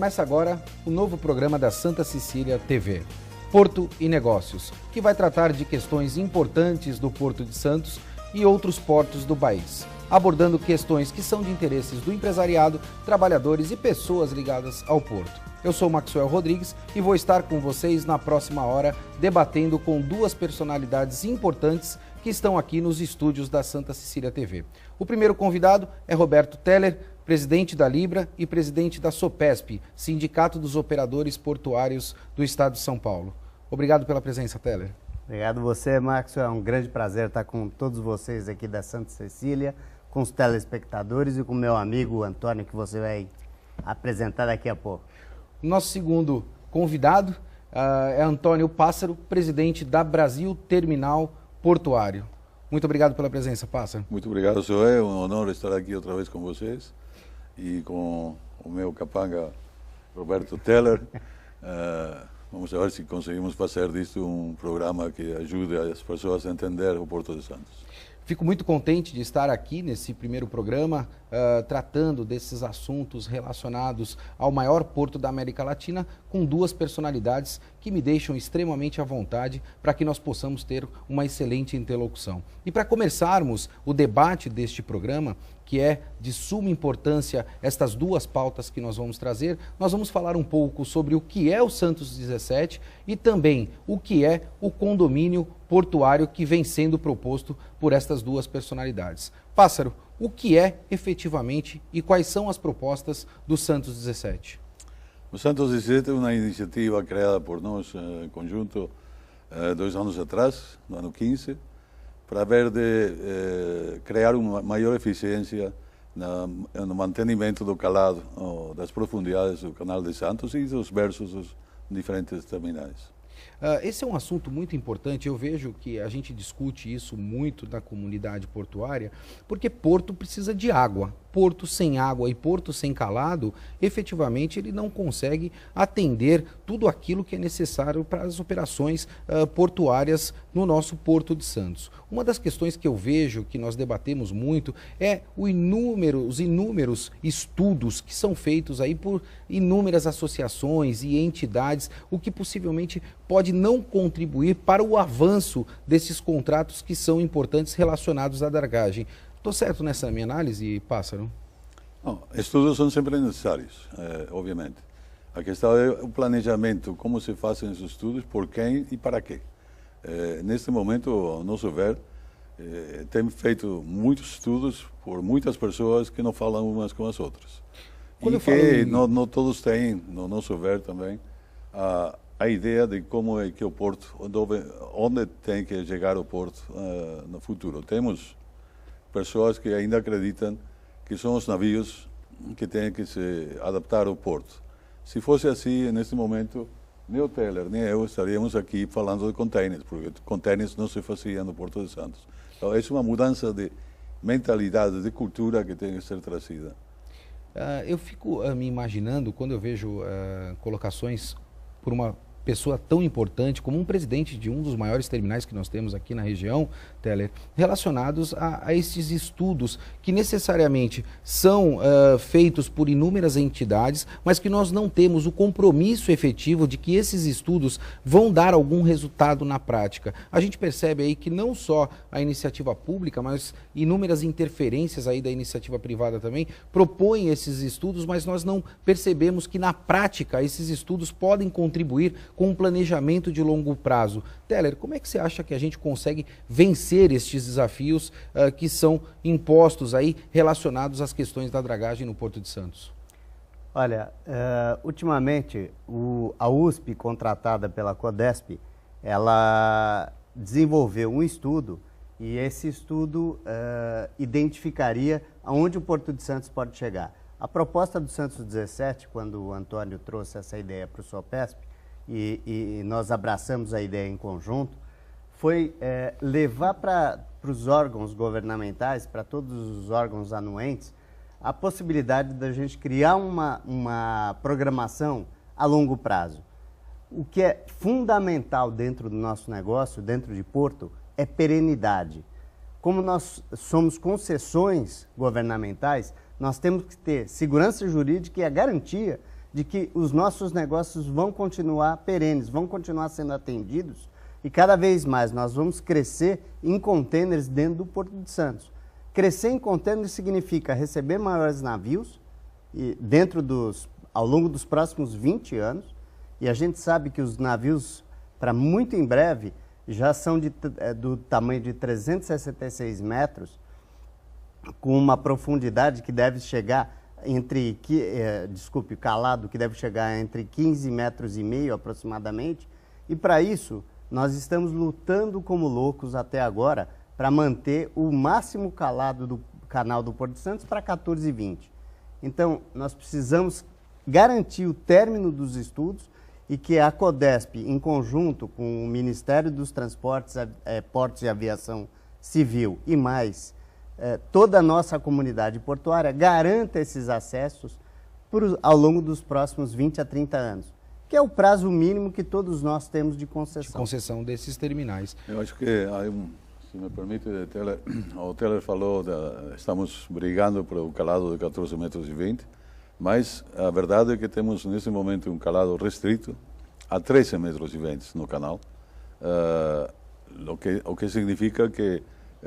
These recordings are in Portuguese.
Começa agora o novo programa da Santa Cecília TV, Porto e Negócios, que vai tratar de questões importantes do Porto de Santos e outros portos do país, abordando questões que são de interesses do empresariado, trabalhadores e pessoas ligadas ao porto. Eu sou Maxwell Rodrigues e vou estar com vocês na próxima hora debatendo com duas personalidades importantes que estão aqui nos estúdios da Santa Cecília TV. O primeiro convidado é Roberto Teller, presidente da Libra e presidente da SOPESP, Sindicato dos Operadores Portuários do Estado de São Paulo. Obrigado pela presença, Teller. Obrigado você, Maxwell. É um grande prazer estar com todos vocês aqui da Santa Cecília, com os telespectadores e com meu amigo Antônio, que você vai apresentar daqui a pouco. Nosso segundo convidado é Antônio Pássaro, presidente da Brasil Terminal Portuário. Muito obrigado pela presença, Pássaro. Muito obrigado, Zoé. É um honor estar aqui outra vez com vocês e com o meu capanga Roberto Teller. Vamos ver se conseguimos fazer disto um programa que ajude as pessoas a entender o Porto de Santos. Fico muito contente de estar aqui nesse primeiro programa, tratando desses assuntos relacionados ao maior porto da América Latina, com duas personalidades que me deixam extremamente à vontade para que nós possamos ter uma excelente interlocução. E para começarmos o debate deste programa, que é de suma importância estas duas pautas que nós vamos trazer, nós vamos falar um pouco sobre o que é o Santos 17 e também o que é o condomínio portuário que vem sendo proposto por estas duas personalidades. Pássaro, o que é efetivamente e quais são as propostas do Santos 17? O Santos 17 é uma iniciativa criada por nós em conjunto 2 anos atrás, no ano 15, para ver de criar uma maior eficiência no mantenimento do calado das profundidades do Canal de Santos e dos versos dos diferentes terminais. Esse é um assunto muito importante. Eu vejo que a gente discute isso muito na comunidade portuária, porque porto precisa de água. Porto sem água e porto sem calado, efetivamente ele não consegue atender tudo aquilo que é necessário para as operações portuárias no nosso Porto de Santos. Uma das questões que eu vejo, que nós debatemos muito, é os inúmeros estudos que são feitos aí por inúmeras associações e entidades, o que possivelmente pode não contribuir para o avanço desses contratos que são importantes relacionados à dragagem. Estou certo nessa minha análise, Pássaro? Não, estudos são sempre necessários, obviamente. A questão é o planejamento, como se fazem os estudos, por quem e para quê. Neste momento, ao nosso ver, tem feito muitos estudos por muitas pessoas que não falam umas com as outras. Quando e que não todos têm, no nosso ver também, a ideia de como é que o porto, onde tem que chegar o porto no futuro. Temos pessoas que ainda acreditam que são os navios que têm que se adaptar ao porto. Se fosse assim, neste momento, nem o Teller, nem eu estaríamos aqui falando de containers, porque containers não se faziam no Porto de Santos. Então, é uma mudança de mentalidade, de cultura que tem que ser trazida. Eu fico me imaginando, quando eu vejo colocações por uma pessoa tão importante como um presidente de um dos maiores terminais que nós temos aqui na região, Teller, relacionados a esses estudos que necessariamente são feitos por inúmeras entidades, mas que nós não temos o compromisso efetivo de que esses estudos vão dar algum resultado na prática. A gente percebe aí que não só a iniciativa pública, mas inúmeras interferências aí da iniciativa privada também propõem esses estudos, mas nós não percebemos que na prática esses estudos podem contribuir com um planejamento de longo prazo. Teller, como é que você acha que a gente consegue vencer estes desafios que são impostos aí relacionados às questões da dragagem no Porto de Santos? Olha, ultimamente a USP, contratada pela CODESP, ela desenvolveu um estudo e esse estudo identificaria aonde o Porto de Santos pode chegar. A proposta do Santos 17, quando o Antônio trouxe essa ideia para o SOPESP, e nós abraçamos a ideia em conjunto, foi levar para os órgãos governamentais, para todos os órgãos anuentes, a possibilidade da gente criar uma programação a longo prazo. O que é fundamental dentro do nosso negócio, dentro de Porto, é perenidade. Como nós somos concessões governamentais, nós temos que ter segurança jurídica e a garantia de que os nossos negócios vão continuar perenes, vão continuar sendo atendidos e cada vez mais nós vamos crescer em contêineres dentro do Porto de Santos. Crescer em contêineres significa receber maiores navios e ao longo dos próximos 20 anos, e a gente sabe que os navios, para muito em breve, já são do tamanho de 366 metros, com uma profundidade que deve chegar calado, que deve chegar entre 15,5 metros aproximadamente, e para isso nós estamos lutando como loucos até agora para manter o máximo calado do canal do Porto de Santos para 14,20. Então, nós precisamos garantir o término dos estudos e que a CODESP, em conjunto com o Ministério dos Transportes, Portos e Aviação Civil e mais, toda a nossa comunidade portuária, garanta esses acessos ao longo dos próximos 20 a 30 anos, que é o prazo mínimo que todos nós temos de concessão. De concessão desses terminais. Eu acho que, se me permite, o Teller falou, estamos brigando pelo calado de 14,20 metros, mas a verdade é que temos nesse momento um calado restrito a 13,20 metros no canal, o que significa que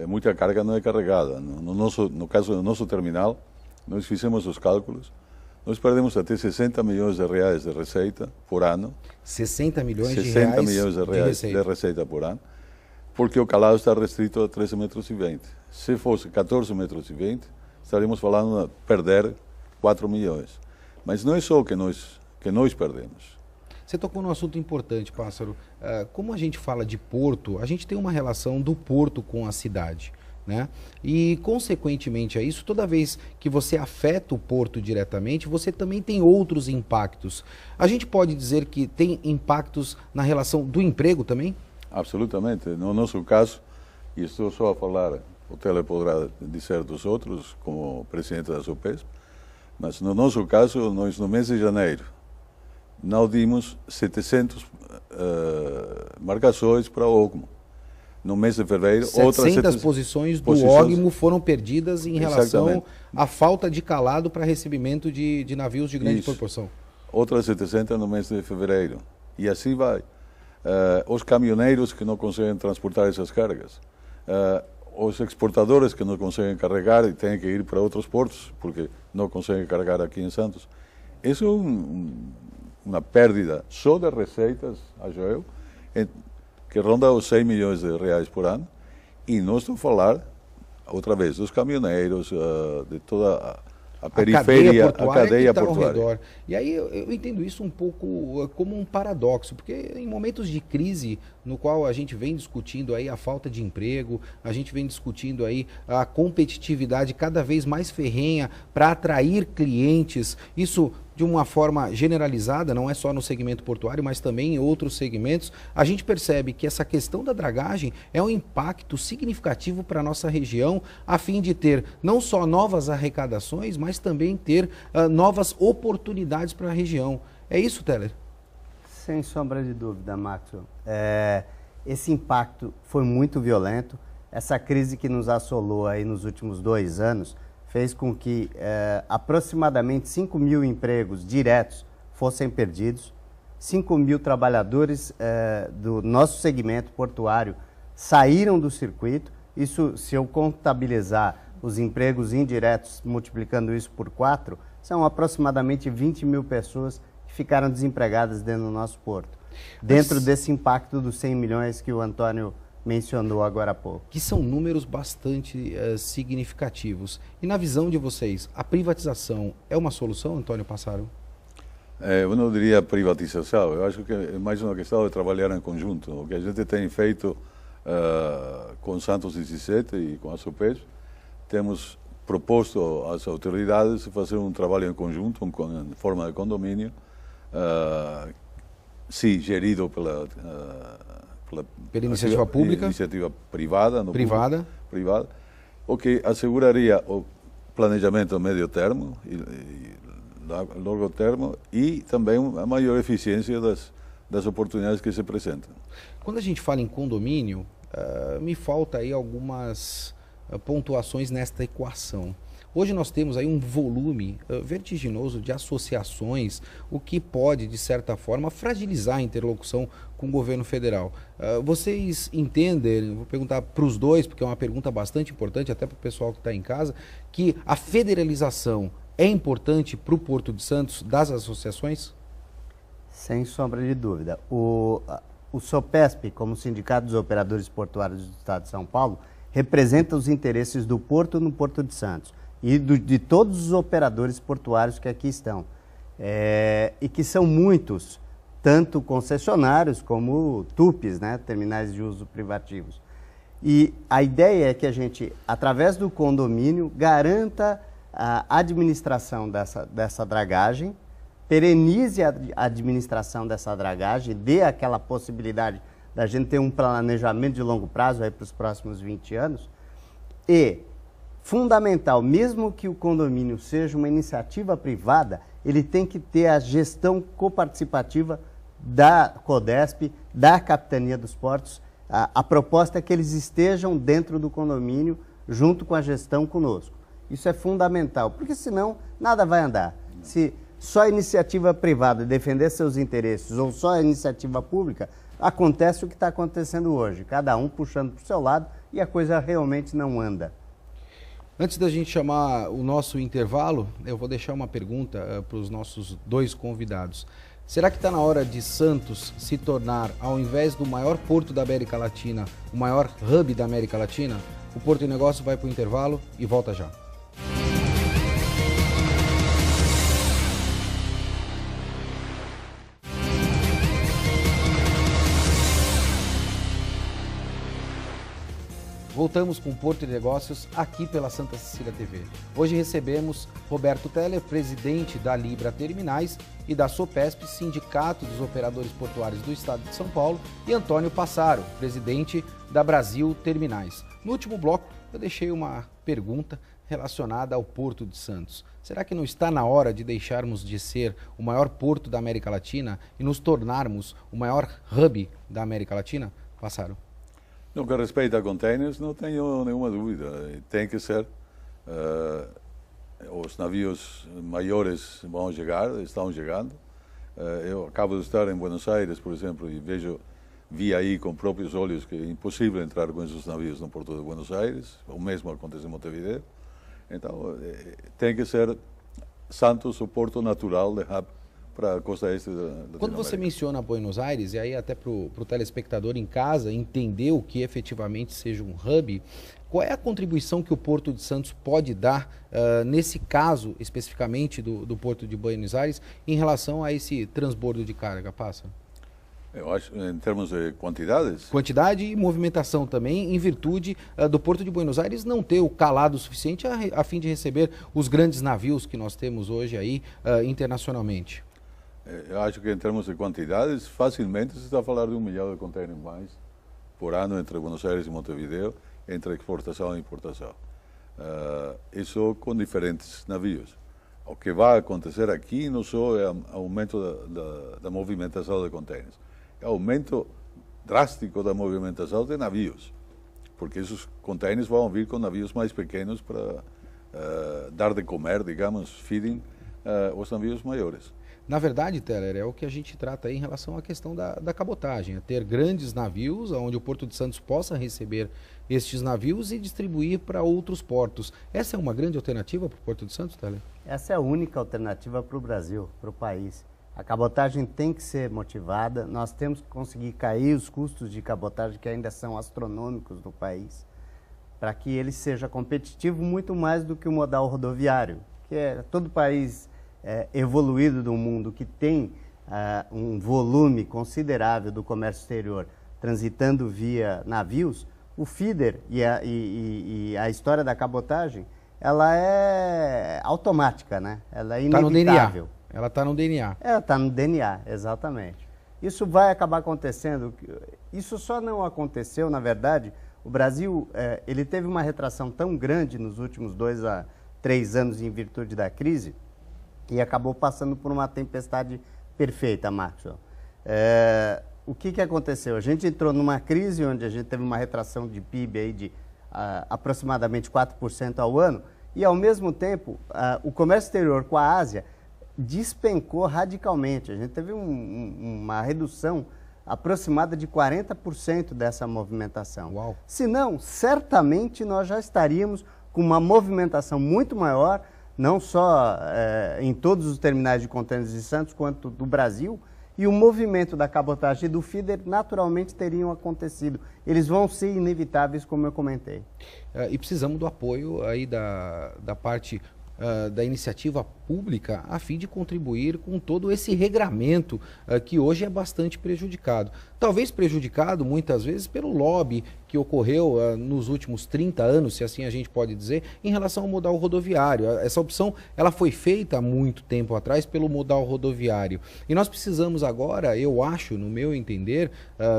muita carga não é carregada. No caso do nosso terminal, nós fizemos os cálculos, nós perdemos até 60 milhões de reais de receita por ano. 60 milhões de 60 reais milhões de reais de receita por ano, porque o calado está restrito a 13,20 metros. Se fosse 14,20 metros, estaríamos falando de perder 4 milhões. Mas não é só que nós perdemos. Você tocou num assunto importante, Pássaro. Como a gente fala de porto, a gente tem uma relação do porto com a cidade, né? E, consequentemente a isso, toda vez que você afeta o porto diretamente, você também tem outros impactos. A gente pode dizer que tem impactos na relação do emprego também? Absolutamente. No nosso caso, e estou só a falar, o Teller poderá dizer dos outros, como presidente da SOPESP, mas no nosso caso, nós no mês de janeiro, não dimos 700 marcações para o OGMO. No mês de fevereiro, 700 posições do OGMO foram perdidas em relação à falta de calado para recebimento de navios de grande proporção. Outras 700 no mês de fevereiro. E assim vai. Os caminhoneiros que não conseguem transportar essas cargas. Os exportadores que não conseguem carregar e têm que ir para outros portos, porque não conseguem carregar aqui em Santos. Isso é uma pérdida só de receitas, acho eu, que ronda os 100 milhões de reais por ano. E não estou a falar, outra vez, dos caminhoneiros, de toda a periferia, a cadeia portuária. E aí eu entendo isso um pouco como um paradoxo, porque em momentos de crise, no qual a gente vem discutindo aí a falta de emprego, a gente vem discutindo aí a competitividade cada vez mais ferrenha para atrair clientes, isso de uma forma generalizada, não é só no segmento portuário, mas também em outros segmentos, a gente percebe que essa questão da dragagem é um impacto significativo para a nossa região, a fim de ter não só novas arrecadações, mas também ter novas oportunidades para a região. É isso, Teller? Sem sombra de dúvida, Maxwell. Esse impacto foi muito violento. Essa crise que nos assolou aí nos últimos 2 anos fez com que aproximadamente 5 mil empregos diretos fossem perdidos, 5 mil trabalhadores do nosso segmento portuário saíram do circuito. Isso, se eu contabilizar os empregos indiretos, multiplicando isso por 4, são aproximadamente 20 mil pessoas que ficaram desempregadas dentro do nosso porto, dentro desse impacto dos 100 milhões que o Antônio mencionou agora há pouco. Que são números bastante significativos. E na visão de vocês, a privatização é uma solução, Antônio Pássaro? Eu não diria privatização, eu acho que é mais uma questão de trabalhar em conjunto. O que a gente tem feito com Santos 17 e com a SOPESP, temos proposto às autoridades fazer um trabalho em conjunto, em forma de condomínio, sim, gerido pela iniciativa pública, iniciativa privada, privada, o que asseguraria o planejamento a médio termo e longo termo e também a maior eficiência das oportunidades que se apresentam. Quando a gente fala em condomínio, me falta aí algumas pontuações nesta equação. Hoje nós temos aí um volume vertiginoso de associações, o que pode, de certa forma, fragilizar a interlocução com o governo federal. Vocês entendem, vou perguntar para os dois, porque é uma pergunta bastante importante, até para o pessoal que está em casa, que a federalização é importante para o Porto de Santos das associações? Sem sombra de dúvida. O SOPESP, como Sindicato dos Operadores Portuários do Estado de São Paulo, representa os interesses do Porto no Porto de Santos e de todos os operadores portuários que aqui estão. E que são muitos, tanto concessionários como TUPs, né, terminais de uso privativos. E a ideia é que a gente, através do condomínio, garanta a administração dessa dragagem, perenize a administração dessa dragagem, dê aquela possibilidade da gente ter um planejamento de longo prazo para os próximos 20 anos. E, fundamental, mesmo que o condomínio seja uma iniciativa privada, ele tem que ter a gestão coparticipativa da CODESP, da Capitania dos Portos. A proposta é que eles estejam dentro do condomínio, junto com a gestão conosco. Isso é fundamental, porque senão nada vai andar. Se só a iniciativa privada defender seus interesses ou só a iniciativa pública, acontece o que está acontecendo hoje, cada um puxando para o seu lado e a coisa realmente não anda. Antes da gente chamar o nosso intervalo, eu vou deixar uma pergunta para os nossos dois convidados. Será que está na hora de Santos se tornar, ao invés do maior porto da América Latina, o maior hub da América Latina? O Porto e Negócio vai para o intervalo e volta já. Voltamos com Porto e Negócios aqui pela Santa Cecília TV. Hoje recebemos Roberto Teller, presidente da Libra Terminais e da SOPESP, Sindicato dos Operadores Portuários do Estado de São Paulo, e Antônio Passaro, presidente da Brasil Terminais. No último bloco, eu deixei uma pergunta relacionada ao Porto de Santos. Será que não está na hora de deixarmos de ser o maior porto da América Latina e nos tornarmos o maior hub da América Latina? Passaro. No que respeita a containers, não tenho nenhuma dúvida. Tem que ser. Os navios maiores vão chegar, estão chegando. Eu acabo de estar em Buenos Aires, por exemplo, e vi aí com próprios olhos que é impossível entrar com esses navios no Porto de Buenos Aires. O mesmo acontece em Montevideo. Então, tem que ser Santos o porto natural de hub para a costa este da Quando você menciona Buenos Aires, e aí até para o telespectador em casa entender o que efetivamente seja um hub, qual é a contribuição que o Porto de Santos pode dar, nesse caso especificamente do Porto de Buenos Aires, em relação a esse transbordo de carga, Passa? Eu acho, em termos de quantidades? Quantidade e movimentação também, em virtude do Porto de Buenos Aires não ter o calado suficiente a fim de receber os grandes navios que nós temos hoje aí internacionalmente. Eu acho que em termos de quantidades, facilmente se está a falar de 1 milhão de containers mais por ano entre Buenos Aires e Montevideo, entre exportação e importação. Isso com diferentes navios. O que vai acontecer aqui não só é aumento da movimentação de containers, é aumento drástico da movimentação de navios, porque esses containers vão vir com navios mais pequenos para dar de comer, digamos, feeding, os navios maiores. Na verdade, Teller, é o que a gente trata aí em relação à questão da cabotagem, é ter grandes navios, onde o Porto de Santos possa receber estes navios e distribuir para outros portos. Essa é uma grande alternativa para o Porto de Santos, Teller? Essa é a única alternativa para o Brasil, para o país. A cabotagem tem que ser motivada, nós temos que conseguir cair os custos de cabotagem, que ainda são astronômicos no país, para que ele seja competitivo muito mais do que o modal rodoviário, que é todo país evoluído do mundo que tem um volume considerável do comércio exterior transitando via navios, o feeder e a história da cabotagem, ela é automática, né? Ela é inevitável. Ela está no DNA. Ela está no DNA, exatamente. Isso vai acabar acontecendo. Isso só não aconteceu, na verdade, o Brasil ele teve uma retração tão grande nos últimos 2 a 3 anos em virtude da crise, e acabou passando por uma tempestade perfeita, Maxwell. O que aconteceu? A gente entrou numa crise onde a gente teve uma retração de PIB aí de aproximadamente 4% ao ano, E, ao mesmo tempo, o comércio exterior com a Ásia despencou radicalmente. A gente teve uma redução aproximada de 40% dessa movimentação. Uau. Se não, certamente nós já estaríamos com uma movimentação muito maior, não só em todos os terminais de contêineres de Santos, quanto do Brasil, e o movimento da cabotagem e do feeder naturalmente teriam acontecido. Eles vão ser inevitáveis, como eu comentei. E precisamos do apoio aí da parte da iniciativa pública a fim de contribuir com todo esse regramento que hoje é bastante prejudicado. Talvez prejudicado muitas vezes pelo lobby que ocorreu nos últimos 30 anos, se assim a gente pode dizer, em relação ao modal rodoviário. Essa opção ela foi feita há muito tempo atrás pelo modal rodoviário. E nós precisamos agora, eu acho, no meu entender,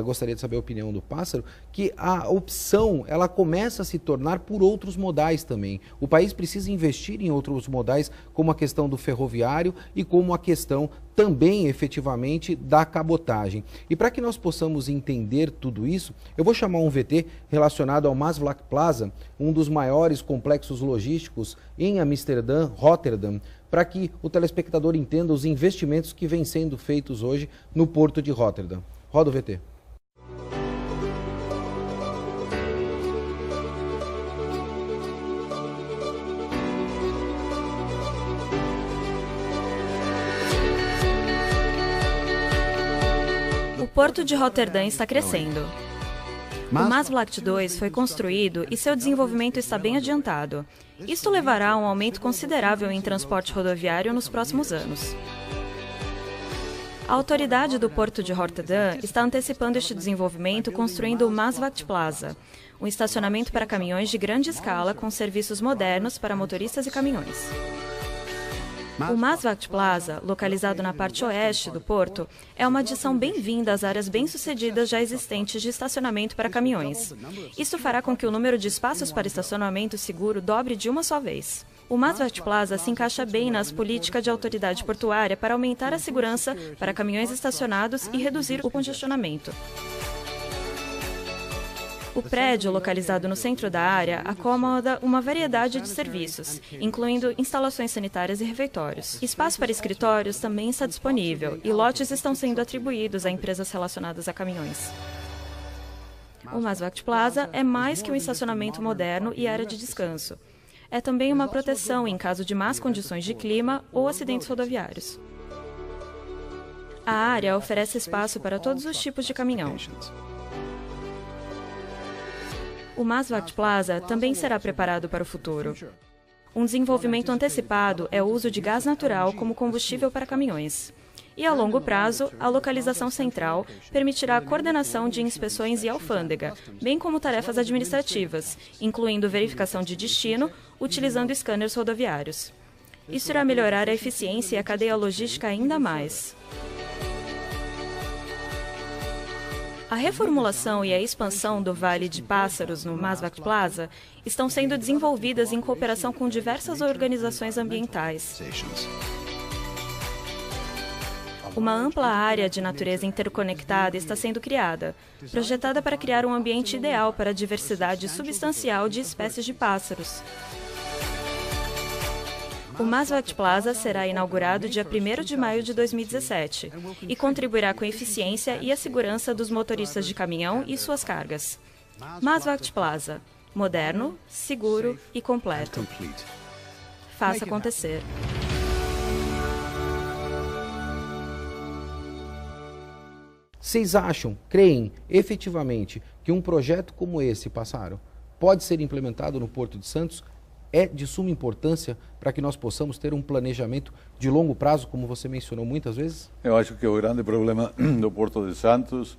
gostaria de saber a opinião do Pássaro, que a opção ela começa a se tornar por outros modais também. O país precisa investir em outros modais, como a questão do ferroviário e como a questão também efetivamente da cabotagem. E para que nós possamos entender tudo isso, eu vou chamar um VT relacionado ao Maasvlakte Plaza, um dos maiores complexos logísticos em Amsterdã, Rotterdam, para que o telespectador entenda os investimentos que vêm sendo feitos hoje no porto de Rotterdam. Roda o VT. O Porto de Roterdã está crescendo. O Maasvlakte 2 foi construído e seu desenvolvimento está bem adiantado. Isto levará a um aumento considerável em transporte rodoviário nos próximos anos. A autoridade do Porto de Rotterdam está antecipando este desenvolvimento construindo o Maasvlakte Plaza, um estacionamento para caminhões de grande escala com serviços modernos para motoristas e caminhões. O Maasvlakte Plaza, localizado na parte oeste do porto, é uma adição bem-vinda às áreas bem-sucedidas já existentes de estacionamento para caminhões. Isso fará com que o número de espaços para estacionamento seguro dobre de uma só vez. O Maasvlakte Plaza se encaixa bem nas políticas de autoridade portuária para aumentar a segurança para caminhões estacionados e reduzir o congestionamento. O prédio, localizado no centro da área, acomoda uma variedade de serviços, incluindo instalações sanitárias e refeitórios. Espaço para escritórios também está disponível e lotes estão sendo atribuídos a empresas relacionadas a caminhões. O Maasvlakte Plaza é mais que um estacionamento moderno e área de descanso. É também uma proteção em caso de más condições de clima ou acidentes rodoviários. A área oferece espaço para todos os tipos de caminhão. O Maasvlakte Plaza também será preparado para o futuro. Um desenvolvimento antecipado é o uso de gás natural como combustível para caminhões. E, a longo prazo, a localização central permitirá a coordenação de inspeções e alfândega, bem como tarefas administrativas, incluindo verificação de destino, utilizando scanners rodoviários. Isso irá melhorar a eficiência e a cadeia logística ainda mais. A reformulação e a expansão do Vale de Pássaros no Maasvlakte Plaza estão sendo desenvolvidas em cooperação com diversas organizações ambientais. Uma ampla área de natureza interconectada está sendo criada, projetada para criar um ambiente ideal para a diversidade substancial de espécies de pássaros. O Maasvlakte Plaza será inaugurado dia 1º de maio de 2017 e contribuirá com a eficiência e a segurança dos motoristas de caminhão e suas cargas. Maasvlakte Plaza, moderno, seguro e completo. Faça acontecer. Vocês acham, creem efetivamente que um projeto como esse, Pássaro, pode ser implementado no Porto de Santos? É de suma importância para que nós possamos ter um planejamento de longo prazo, como você mencionou muitas vezes? Eu acho que o grande problema do Porto de Santos,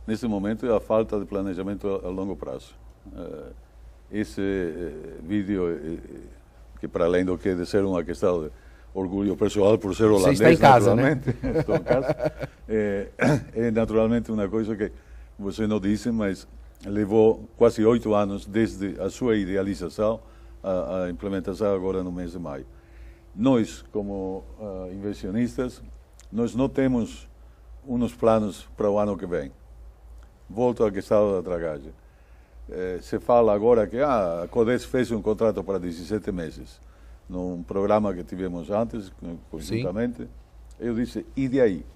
nesse momento, é a falta de planejamento a longo prazo. Esse vídeo, que para além do que de ser uma questão de orgulho pessoal por ser holandês, você está em casa, naturalmente, né? Estou em casa, é naturalmente uma coisa que você não disse, mas levou quase 8 anos desde a sua idealização a implementação agora no mês de maio. Nós, como inversionistas, nós não temos uns planos para o ano que vem. Volto à questão da dragagem. Se fala agora que a CODES fez um contrato para 17 meses. num programa que tivemos antes, conjuntamente. Sim. Eu disse, e daí?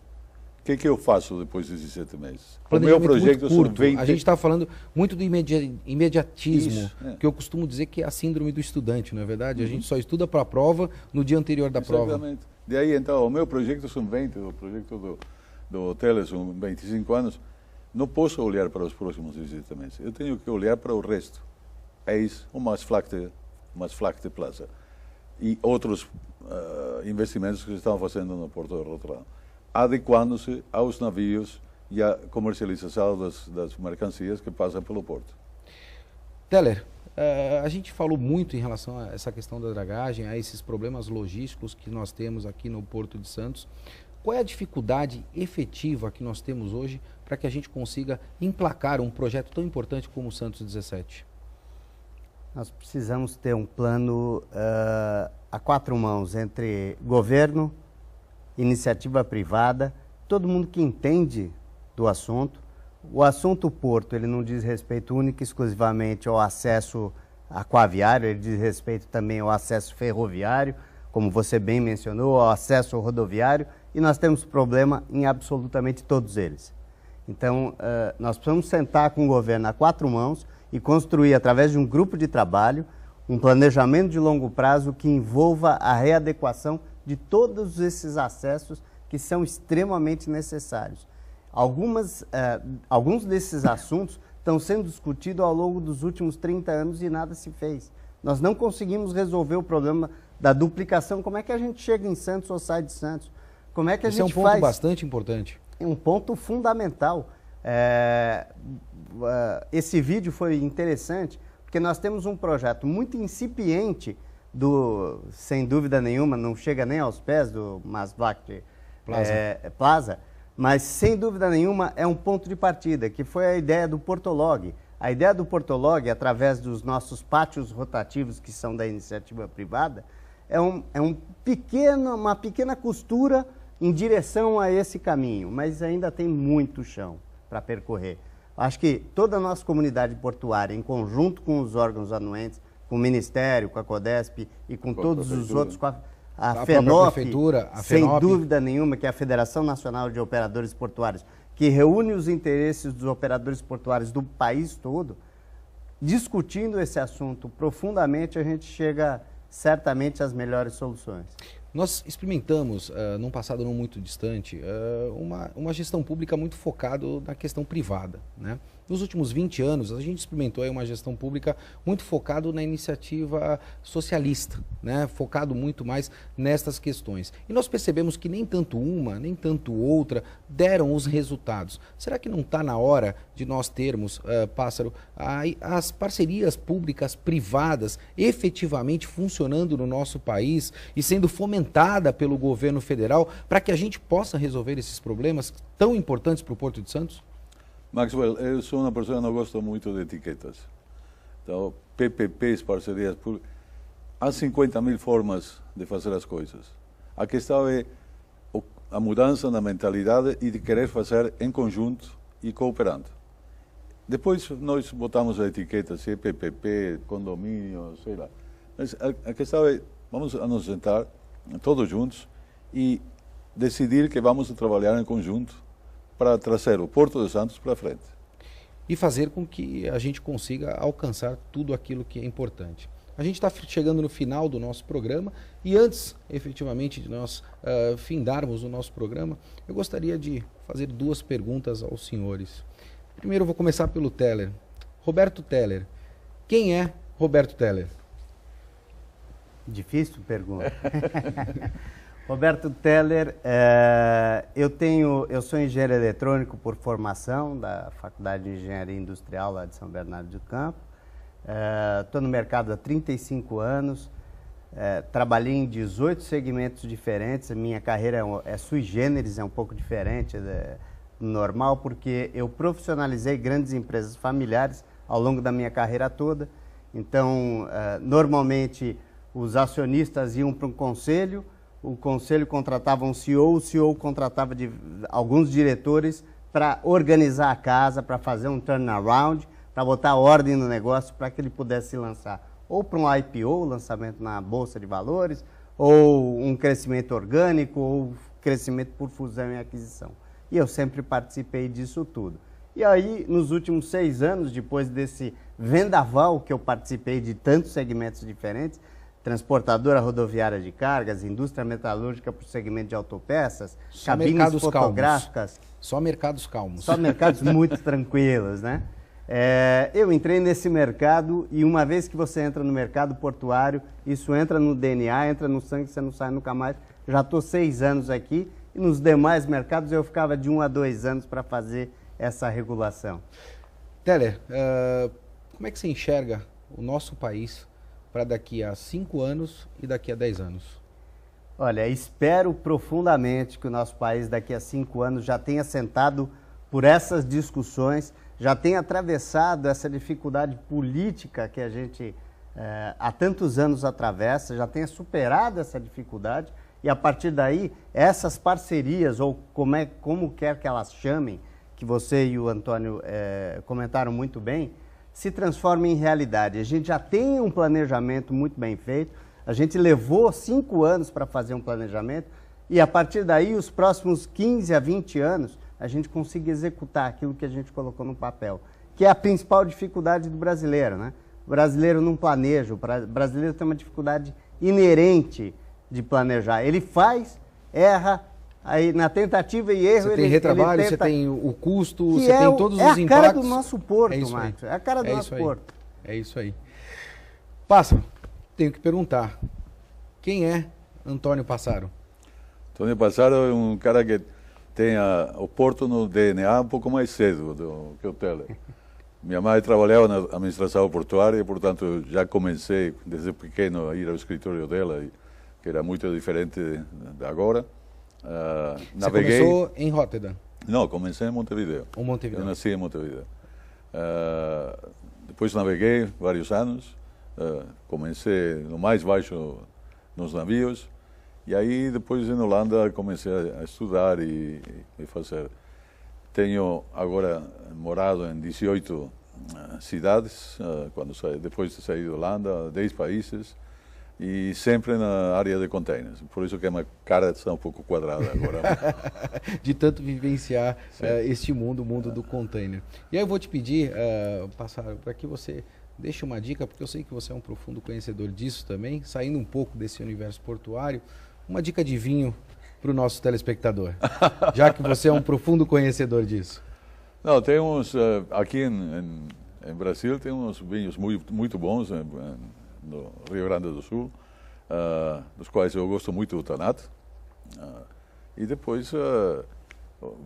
O que eu faço depois desses 7 meses? O meu projeto são 20... A gente está falando muito do imediatismo, que eu costumo dizer que é a síndrome do estudante, não é verdade? A gente só estuda para a prova no dia anterior da prova. Exatamente. De aí, então, o meu projeto são 20, o projeto do Teles são 25 anos. Não posso olhar para os próximos 17 meses. Eu tenho que olhar para o resto. Eis o Maasvlakte Plaza e outros investimentos que se estão fazendo no Porto de Rotterdam, adequando-se aos navios e à comercialização das mercancias que passam pelo porto. Teller, a gente falou muito em relação a essa questão da dragagem, a esses problemas logísticos que nós temos aqui no Porto de Santos. Qual é a dificuldade efetiva que nós temos hoje para que a gente consiga emplacar um projeto tão importante como o Santos 17? Nós precisamos ter um plano a 4 mãos entre governo, iniciativa privada, todo mundo que entende do assunto. O assunto porto, ele não diz respeito único e exclusivamente ao acesso aquaviário, ele diz respeito também ao acesso ferroviário, como você bem mencionou, ao acesso rodoviário, e nós temos problema em absolutamente todos eles. Então, nós precisamos sentar com o governo a 4 mãos e construir, através de um grupo de trabalho, um planejamento de longo prazo que envolva a readequação de todos esses acessos que são extremamente necessários. Alguns desses assuntos estão sendo discutidos ao longo dos últimos 30 anos e nada se fez. Nós não conseguimos resolver o problema da duplicação. Como é que a gente chega em Santos ou sai de Santos? Como é que a gente faz? Esse é um ponto bastante importante. É um ponto fundamental. Esse vídeo foi interessante porque nós temos um projeto muito incipiente sem dúvida nenhuma, não chega nem aos pés do Maasvlakte Plaza, mas sem dúvida nenhuma é um ponto de partida, que foi a ideia do Portolog. A ideia do Portolog, através dos nossos pátios rotativos, que são da iniciativa privada, é uma pequena costura em direção a esse caminho, mas ainda tem muito chão para percorrer. Acho que toda a nossa comunidade portuária, em conjunto com os órgãos anuentes, com o Ministério, com a CODESP e com todos os outros, com a FENOP, sem dúvida nenhuma, que é a Federação Nacional de Operadores Portuários, que reúne os interesses dos operadores portuários do país todo, discutindo esse assunto profundamente, a gente chega certamente às melhores soluções. Nós experimentamos, num passado não muito distante, uma gestão pública muito focada na questão privada, né? Nos últimos 20 anos, a gente experimentou aí uma gestão pública muito focada na iniciativa socialista, né? Focado muito mais nestas questões. E nós percebemos que nem tanto uma, nem tanto outra deram os resultados. Será que não está na hora de nós termos, Pássaro, as parcerias públicas privadas efetivamente funcionando no nosso país e sendo fomentada pelo governo federal para que a gente possa resolver esses problemas tão importantes para o Porto de Santos? Maxwell, eu sou uma pessoa que não gosta muito de etiquetas. Então, PPPs, parcerias públicas, há 50.000 formas de fazer as coisas. A questão é a mudança na mentalidade e de querer fazer em conjunto e cooperando. Depois nós botamos a etiqueta, se é PPP, condomínio, sei lá. Mas a questão é, vamos nos sentar todos juntos e decidir que vamos trabalhar em conjunto para trazer o Porto de Santos para frente. E fazer com que a gente consiga alcançar tudo aquilo que é importante. A gente está chegando no final do nosso programa e antes, efetivamente, de nós findarmos o nosso programa, eu gostaria de fazer 2 perguntas aos senhores. Primeiro eu vou começar pelo Teller. Roberto Teller. Quem é Roberto Teller? Difícil pergunta. Roberto Teller, eu sou engenheiro eletrônico por formação da Faculdade de Engenharia Industrial lá de São Bernardo do Campo. Estou no mercado há 35 anos, trabalhei em 18 segmentos diferentes. A minha carreira é sui generis, é um pouco diferente do normal, porque eu profissionalizei grandes empresas familiares ao longo da minha carreira toda. Então, normalmente, os acionistas iam para um conselho, o conselho contratava um CEO, o CEO contratava alguns diretores para organizar a casa, para fazer um turnaround, para botar ordem no negócio, para que ele pudesse se lançar. ou para um IPO, lançamento na Bolsa de Valores, ou um crescimento orgânico, ou crescimento por fusão e aquisição. E eu sempre participei disso tudo. E aí, nos últimos 6 anos, depois desse vendaval que eu participei de tantos segmentos diferentes, transportadora rodoviária de cargas, indústria metalúrgica para o segmento de autopeças, Só cabines fotográficas. Calmos. Só mercados calmos. Só mercados muito tranquilos, né? Eu entrei nesse mercado e uma vez que você entra no mercado portuário, isso entra no DNA, entra no sangue, você não sai nunca mais. Já estou 6 anos aqui e nos demais mercados eu ficava de 1 a 2 anos para fazer essa regulação. Teller, como é que você enxerga o nosso país para daqui a 5 anos e daqui a 10 anos? Olha, espero profundamente que o nosso país daqui a 5 anos já tenha sentado por essas discussões, já tenha atravessado essa dificuldade política que a gente há tantos anos atravessa, já tenha superado essa dificuldade e a partir daí essas parcerias, ou como quer que elas chamem, que você e o Antônio comentaram muito bem, se transformem em realidade. A gente já tem um planejamento muito bem feito, a gente levou 5 anos para fazer um planejamento e a partir daí, os próximos 15 a 20 anos, a gente consiga executar aquilo que a gente colocou no papel, que é a principal dificuldade do brasileiro, né? O brasileiro não planeja, o brasileiro tem uma dificuldade inerente de planejar. Ele faz, erra, aí na tentativa e erro você tem retrabalho, você tem o custo, você tem todos os impactos. É a cara do nosso porto, Marcos. É a cara do nosso porto. É isso aí. Pássaro, tenho que perguntar, quem é Antônio Passaro? Antônio Passaro é um cara que tem o porto no DNA um pouco mais cedo do que o Teller. Minha mãe trabalhava na administração portuária e, portanto, já comecei desde pequeno a ir ao escritório dela, que era muito diferente de agora. Você começou em Rotterdam? Não, comecei em Montevideo. Eu nasci em Montevideo. Depois naveguei vários anos, comecei no mais baixo nos navios, e aí depois em Holanda comecei a estudar e fazer. Tenho agora morado em 18 cidades, depois de sair da Holanda, 10 países, e sempre na área de containers. Por isso que a minha cara está um pouco quadrada agora. De tanto vivenciar este mundo, o mundo do container. E aí eu vou te pedir, Passaro, para que você deixe uma dica, porque eu sei que você é um profundo conhecedor disso também, saindo um pouco desse universo portuário, uma dica de vinho para o nosso telespectador, já que você é um profundo conhecedor disso. Não, tem uns, aqui em Brasil tem uns vinhos muito bons, no Rio Grande do Sul, dos quais eu gosto muito do Tanat, e depois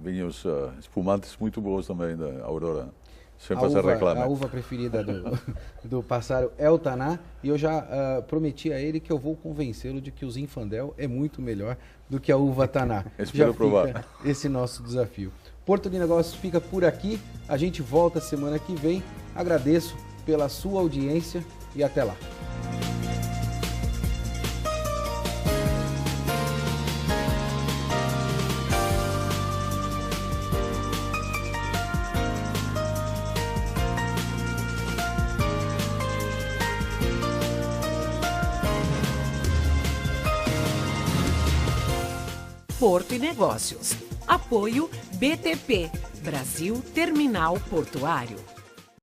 vinhos espumantes muito bons também da Aurora. A uva preferida do Passaro é o Taná, e eu já prometi a ele que eu vou convencê-lo de que o Zinfandel é muito melhor do que a uva Taná. Espero provar. Esse nosso desafio. Porto de Negócios fica por aqui, a gente volta semana que vem. Agradeço pela sua audiência e até lá. Porto e Negócios. Apoio BTP, Brasil Terminal Portuário.